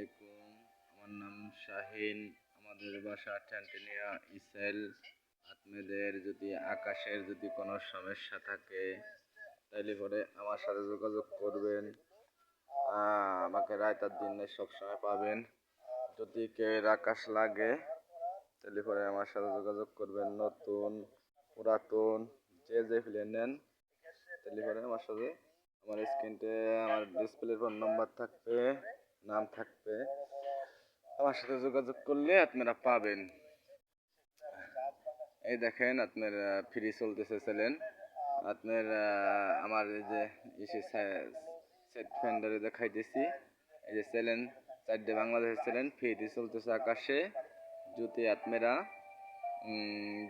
আলাইকুম। আমার নাম শাহিন। আমাদের বাসা ট্যান্টানিয়া ইসেল। আপনাদের যদি আকাশের যদি কোনো সমস্যা থাকে তাহলে পরে আমার সাথে যোগাযোগ করবেন। আমাকে রায়তার দিনে সবসময় পাবেন। যদি কেউ আকাশ লাগে তাহলে পরে আমার সাথে যোগাযোগ করবেন। নতুন পুরাতন যে প্লেন নেন তাহলে পরে আমার সাথে আমার স্ক্রিনতে আমার ডিসপ্লের ফোন নাম্বার থাকবে, নাম থাকবে। আমার সাথে যোগাযোগ করলে আপনারা পাবেন। এই দেখেন আপনার ফ্রি চলতেছে চ্যালেঞ্জ। আপনার আমার এই যে সেট ফেন্ডারে দেখাইতেছি, এই যে চ্যালেঞ্জ 4 বাংলাদেশের চ্যালেঞ্জ ফ্রি চলতেছে আকাশে। যদি আপনারা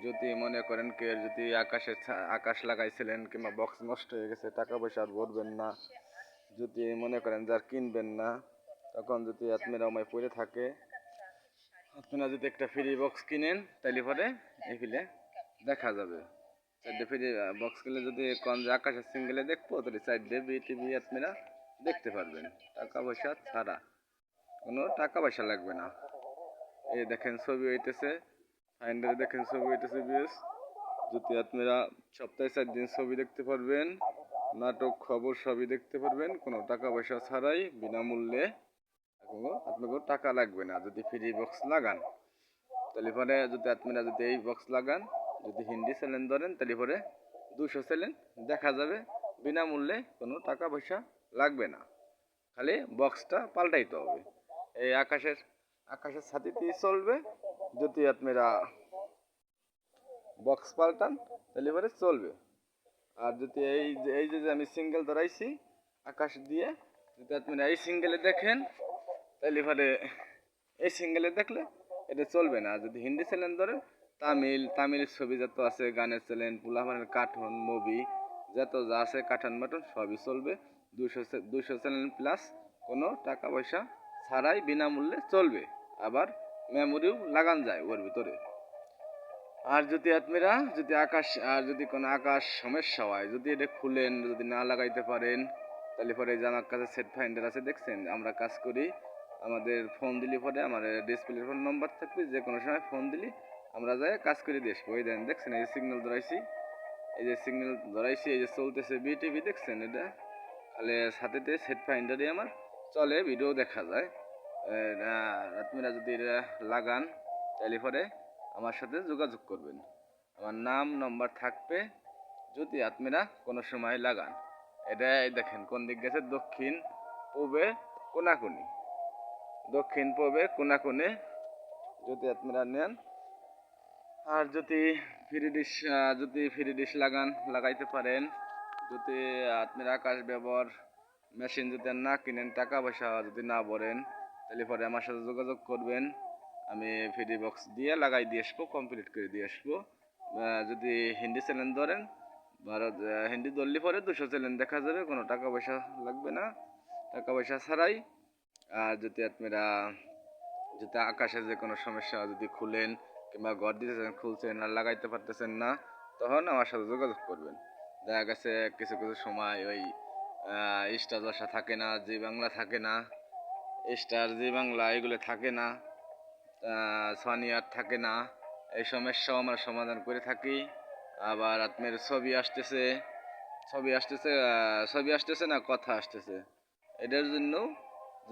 যদি মনে করেন কেউ যদি আকাশ লাগাইছিলেন কিংবা বক্স নষ্ট হয়ে গেছে, টাকা পয়সা আর ভরবেন না, যদি মনে করেন যার কিনবেন না, তখন যদি আপনারা আমায় পড়ে থাকে, আপনারা যদি একটা ফ্রি বক্স কিনেন তাহলে পরে এগুলো দেখা যাবে। 4 ফ্রি বক্স কিনলে যদি কোন যে আকাশের সিঙ্গেলে দেখবো তাহলে 4 বিটিভি আপনারা দেখতে পারবেন টাকা পয়সা ছাড়া। কোনো টাকা পয়সা লাগবে না। এই দেখেন ছবি হইতেছে, ফাইন্ডারে দেখেন ছবি হইতেছে বিএস। যদি আপনারা সপ্তাহে 4 দিন ছবি দেখতে পারবেন, নাটক খবর সবই দেখতে পারবেন কোনো টাকা পয়সা ছাড়াই, বিনামূল্যে। আপনাকে টাকা লাগবে না যদি ফ্রি বক্স লাগান। তাহলে পরে যদি আপনারা যদি এই বক্স লাগান, যদি হিন্দি চ্যানেল ধরেন তাহলে পরে 200 চ্যানেল দেখা যাবে বিনামূল্যে, কোনো টাকা পয়সা লাগবে না। খালি বক্সটা পাল্টাইতে হবে। এই আকাশের ছাতিতেই চলবে। যদি আপনারা বক্স পাল্টান তাহলে পরে চলবে। আর যদি এই যে আমি সিঙ্গেল ধরাইছি আকাশ দিয়ে, যদি আপনারা এই সিঙ্গেলে দেখেন তাহলে পরে এই সিঙ্গেলে দেখলে এটা চলবে না। যদি হিন্দি চ্যানেল ধরেন, তামিলের ছবি যত আছে, গানের চ্যানেল, পোলাপানের কার্টুন মুভি যত যা আছে কার্টুন মাটুন সবই চলবে। 200 চ্যানেল প্লাস, কোনো টাকা পয়সা ছাড়াই বিনামূল্যে চলবে। আবার মেমোরিও লাগান যায় ওর ভিতরে। আর যদি আপনারা যদি কোনো আকাশ সমস্যা হয়, যদি এটা খুলেন, যদি না লাগাইতে পারেন, তাহলে পরে যে আমার কাছে সেট ফাইন্ডার আছে দেখছেন, আমরা কাজ করি। আমাদের ফোন দিলে পরে আমার ডিসপ্লের ফোন নাম্বার থাকবে, যে কোনো সময় ফোন দিলে আমরা যাই কাজ করে দিয়ে আসবো। এই দেখছেন এই যে সিগন্যাল ধরাইছি, এই যে চলতেছে বিটিভি দেখছেন, এটা খালি সাথেতে সেট ফাইন্ডারই আমার চলে, ভিডিও দেখা যায়। আপনারা যদি এটা লাগান তাহলে পরে আমার সাথে যোগাযোগ করবেন। আমার নাম নম্বর থাকবে যদি আপনারা কোনো সময় লাগান। এটা দেখেন কোন দিক গেছে, দক্ষিণ পূবে কোনাকুনি, দক্ষিণ পূবে কোনাকুনি যদি আপনারা নেন। আর যদি ফ্রি ডিশ লাগাইতে পারেন, যদি আপনারা আকাশ ব্যবহার মেশিন যদি না কিনেন, টাকা পয়সা যদি না ভরেন, তাহলে পরে আমার সাথে যোগাযোগ করবেন। আমি ফ্রি বক্স দিয়ে লাগাই দিয়ে আসবো, কমপ্লিট করে দিয়ে আসবো। যদি হিন্দি চ্যানেল ধরেন, হিন্দি ধরলে পরে 200 চ্যানেল দেখা যাবে, কোনো টাকা পয়সা লাগবে না, টাকা পয়সা ছাড়াই। আর যদি আপনারা যদি আকাশে যে কোনো সমস্যা যদি খুলেন কিংবা ঘর দিতেছেন খুলছেন আর লাগাইতে পারতেছেন না, তখন আমার সাথে যোগাযোগ করবেন। দেখা গেছে কিছু কিছু সময় ওই স্টার জলসা থাকে না, জি বাংলা থাকে না, স্টার জি বাংলা এগুলো থাকে না, সনিয়ার থাকে না, এই সমস্যাও আমরা সমাধান করে থাকি। আবার আপনার ছবি আসতেছে না, কথা আসতেছে, এটার জন্য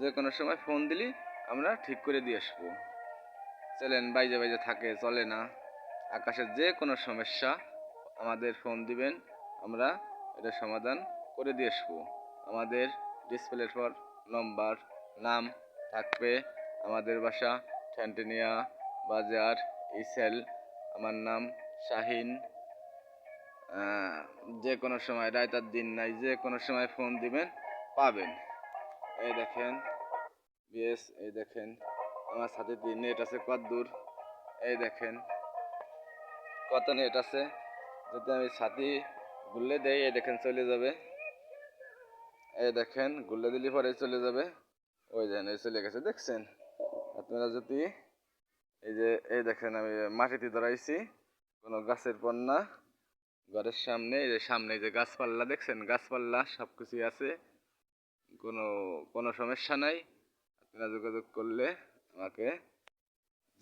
যে কোনো সময় ফোন দিলি আমরা ঠিক করে দিয়ে আসবো। চ্যানেল বাইজে থাকে, চলে না, আকাশের যে কোনো সমস্যা আমাদের ফোন দিবেন, আমরা এটা সমাধান করে দিয়ে আসবো। আমাদের ডিসপ্লের পর নম্বর, নাম থাকবে। আমাদের বাসা ট্যান্টানিয়া বাজার ইসেল। আমার নাম শাহিন। যে কোনো সময়, রায়তার দিন নাই, যে কোনো সময় ফোন দিবেন পাবেন। এই দেখেন বিএস, এই দেখেন আমার সাথে নেট আছে কত দূর, এই দেখেন কত নেট আছে। যদি আমি ছাতি গুললে দেই, এই দেখেন চলে যাবে, এই দেখেন গুললে দিলে পরে চলে যাবে। ওই দেন এই চলে গেছে, দেখছেন। আপনারা যদি এই দেখেন আমি মাটিতে ধরাইছি, কোনো গাছের পর না, ঘরের সামনে, এই যে সামনে যে গাছপাল্লা দেখছেন, গাছপাল্লা সব কিছুই আছে, কোনো সমস্যা নাই। আপনারা যোগাযোগ করলে আমাকে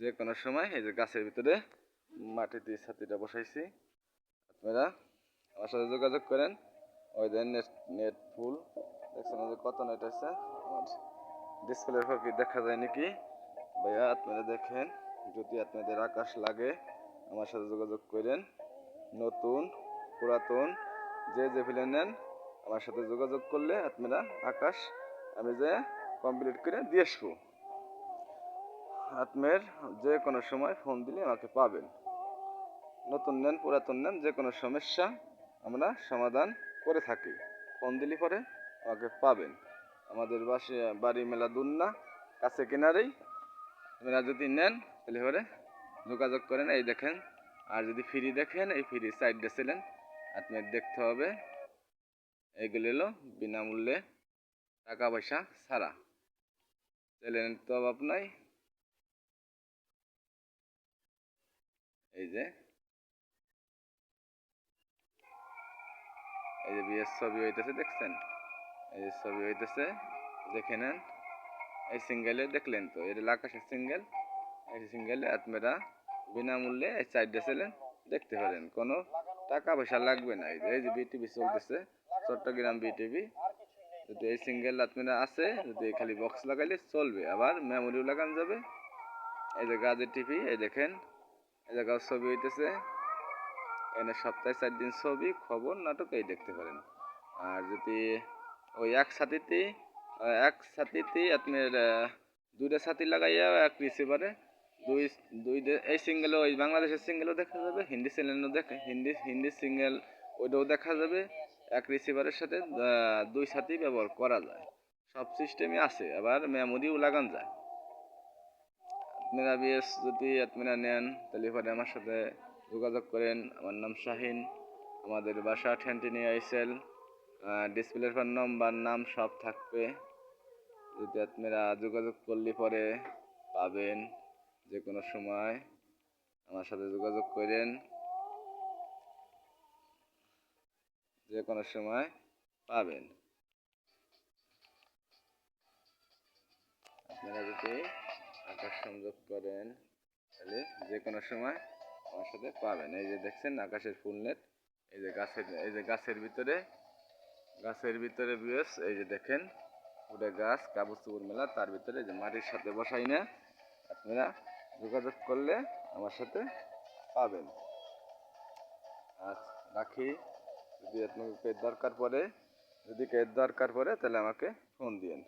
যে কোনো সময় এই যে গাছের ভিতরে মাটিতে ছাতিটা বসাইছি, আপনারা আমার সাথে যোগাযোগ করেন। ওই যে নেট ফুল দেখছেন যে কত নেট আছে, আমার ডিসপ্লের উপর কি দেখা যায় নাকি ভাইয়া আপনারা দেখেন। যদি আপনাদের আকাশ লাগে আমার সাথে যোগাযোগ করেন। নতুন পুরাতন যে ফিলে নেন আমার সাথে যোগাযোগ করলে আপনারা আকাশ আমি যে কমপ্লিট করে দিয়ে আসবো। আপনার যে কোনো সময় ফোন দিলে আমাকে পাবেন। নতুন নেন পুরাতন নেন যে কোনো সমস্যা আমরা সমাধান করে থাকি। ফোন দিলে পরে আমাকে পাবেন। আমাদের বাড়ি মেলা দূর না, কাছে কিনারেই। আপনারা যদি নেন তাহলে পরে যোগাযোগ করেন। এই দেখেন, আর যদি ফ্রি দেখেন এই ফ্রি সাইড ছিলেন আপনার দেখতে হবে। এইগুলো হলো বিনামূল্যে, টাকা পয়সা ছাড়া, চ্যানেল তো অভাব নাই। এই যে বিয়ের ছবি হইতেছে দেখছেন, এই যে ছবি হইতেছে দেখে নেন। এই সিঙ্গেলে দেখলেন তো, এটা আকাশের সিঙ্গেল। এই সিঙ্গেলে আপনারা বিনামূল্যে এই সাইডে ছিলেন দেখতে পারেন, কোনো টাকা পয়সা লাগবে না। এই যে বিটিভি চলতেছে, চট্টগ্রাম বিটিভি। যদি এই সিঙ্গেল আপনারা আছে, যদি খালি বক্স লাগাইলে চলবে, আবার মেমোরিও লাগানো যাবে। এই যে গাজের টিভি, এই দেখেন এই জায়গাও ছবি হইতেছে। এনে সপ্তাহে 4 দিন ছবি, খবর, নাটক এই দেখতে পারেন। আর যদি ওই এক ছাতিতেই আপনার দুইটা ছাতি লাগাইয়া এক রিসিভারে দুই দুই এই সিঙ্গেলও, ওই বাংলাদেশের সিঙ্গেলও দেখা যাবে, হিন্দি চ্যানেলও হিন্দি সিঙ্গেল ওইটাও দেখা যাবে। এক রিসিভারের সাথে দুই ছাতি ব্যবহার করা যায়, সব সিস্টেমই আছে, আবার মেমোরিও লাগান যায়। আপনারা বিএস যদি আপনারা নেন তাহলে পরে আমার সাথে যোগাযোগ করেন। আমার নাম শাহিন, আমাদের বাসা ঠ্যান্টিনি আইসেল। ডিসপ্লের পর নম্বর নাম সব থাকবে। যদি আপনারা যোগাযোগ করলে পরে পাবেন, যে কোনো সময় আমার সাথে যোগাযোগ করেন, যে কোনো সময় পাবেন। আপনারা যদি আকাশ সংযোগ করেন তাহলে যে কোনো সময় আমার সাথে পাবেন। এই যে দেখছেন আকাশের ফুল নেট, এই যে গাছের ভিতরে বিয়স, এই যে দেখেন ওটা গাছ কাবুজ চুবুর মেলা, তার ভিতরে যে মাটির সাথে বসাই না, আপনারা যোগাযোগ করলে আমার সাথে পাবেন। আচ্ছা রাখি, যদি আপনাকে দরকার পড়ে তাহলে আমাকে ফোন দিয়েন।